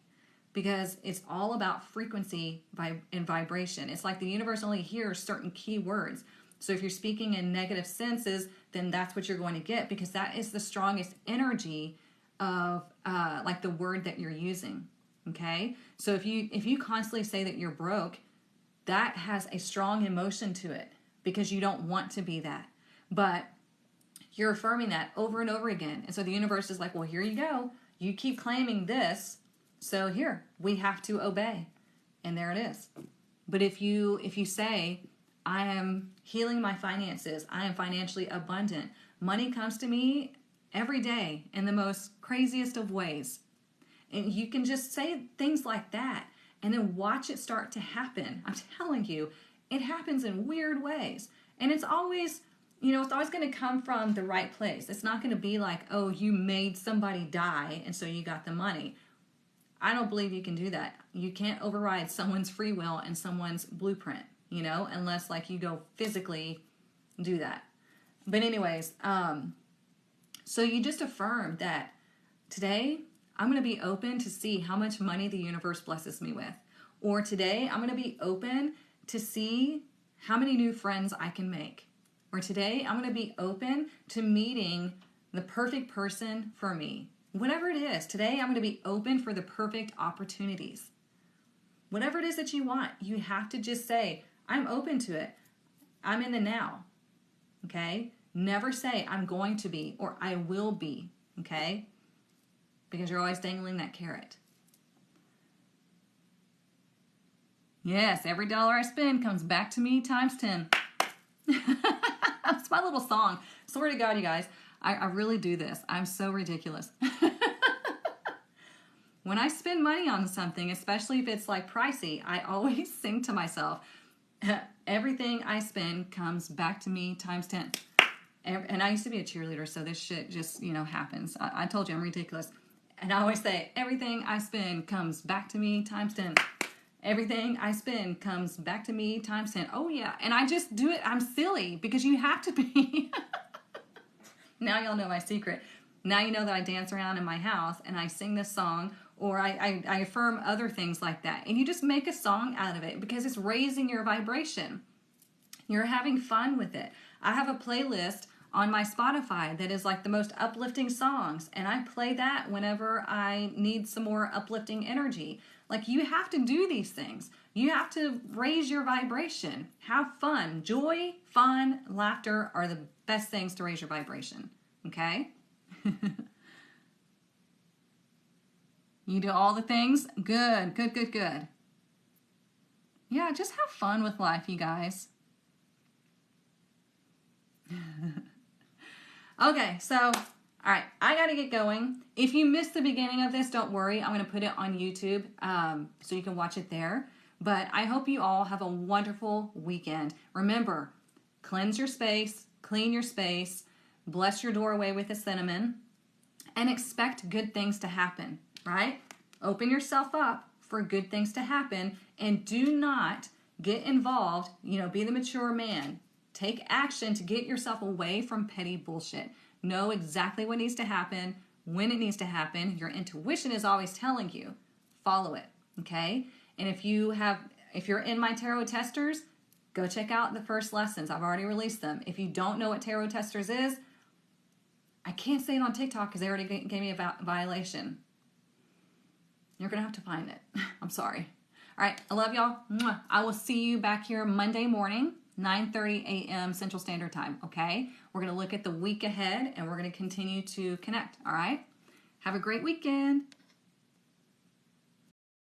because it's all about frequency and vibration. It's like the universe only hears certain key words. So if you're speaking in negative senses, then that's what you're going to get, because that is the strongest energy of like the word that you're using. Okay? So if you constantly say that you're broke, that has a strong emotion to it, because you don't want to be that. But you're affirming that over and over again. And so the universe is like, well, here you go. You keep claiming this. So here, we have to obey. And there it is. But if you say, I am healing my finances, I am financially abundant, money comes to me every day in the most craziest of ways. And you can just say things like that and then watch it start to happen. I'm telling you, it happens in weird ways. And it's always, it's always going to come from the right place. It's not going to be like, oh, you made somebody die and so you got the money. I don't believe you can do that. You can't override someone's free will and someone's blueprint, unless like you go physically do that. But anyways, so you just affirm that today I'm going to be open to see how much money the universe blesses me with. Or today I'm going to be open to see how many new friends I can make. Or today I'm going to be open to meeting the perfect person for me. Whatever it is, today I'm going to be open for the perfect opportunities. Whatever it is that you want, you have to just say, I'm open to it. I'm in the now. Okay? Never say I'm going to be or I will be. Okay? Because you're always dangling that carrot. Yes, every dollar I spend comes back to me times 10. That's my little song. Swear to God, you guys, I really do this. I'm so ridiculous. When I spend money on something, especially if it's like pricey, I always sing to myself, everything I spend comes back to me times 10. And I used to be a cheerleader, so this shit just, happens. I told you I'm ridiculous. And I always say, everything I spend comes back to me times 10. Everything I spend comes back to me times 10. Oh, yeah. And I just do it. I'm silly because you have to be. Now y'all know my secret. Now you know that I dance around in my house and I sing this song, or I affirm other things like that. And you just make a song out of it because it's raising your vibration. You're having fun with it. I have a playlist on my Spotify that is like the most uplifting songs, and I play that whenever I need some more uplifting energy. Like, you have to do these things. You have to raise your vibration. Have fun. Joy, fun, laughter are the best things to raise your vibration. Okay? You do all the things? Good, good, good, good. Yeah, just have fun with life, you guys. Okay, so, all right, I got to get going. If you missed the beginning of this, don't worry. I'm going to put it on YouTube so you can watch it there. But I hope you all have a wonderful weekend. Remember, cleanse your space, clean your space, bless your doorway with a cinnamon, and expect good things to happen, right? Open yourself up for good things to happen, and do not get involved, be the mature man. Take action to get yourself away from petty bullshit. Know exactly what needs to happen, when it needs to happen. Your intuition is always telling you. Follow it, okay? And if you're in my tarot testers, go check out the first lessons. I've already released them. If you don't know what tarot testers is, I can't say it on TikTok because they already gave me a violation. You're going to have to find it. I'm sorry. All right, I love y'all. Mwah. I will see you back here Monday morning, 9:30 a.m. Central Standard Time, okay? We're going to look at the week ahead, and we're going to continue to connect, all right? Have a great weekend.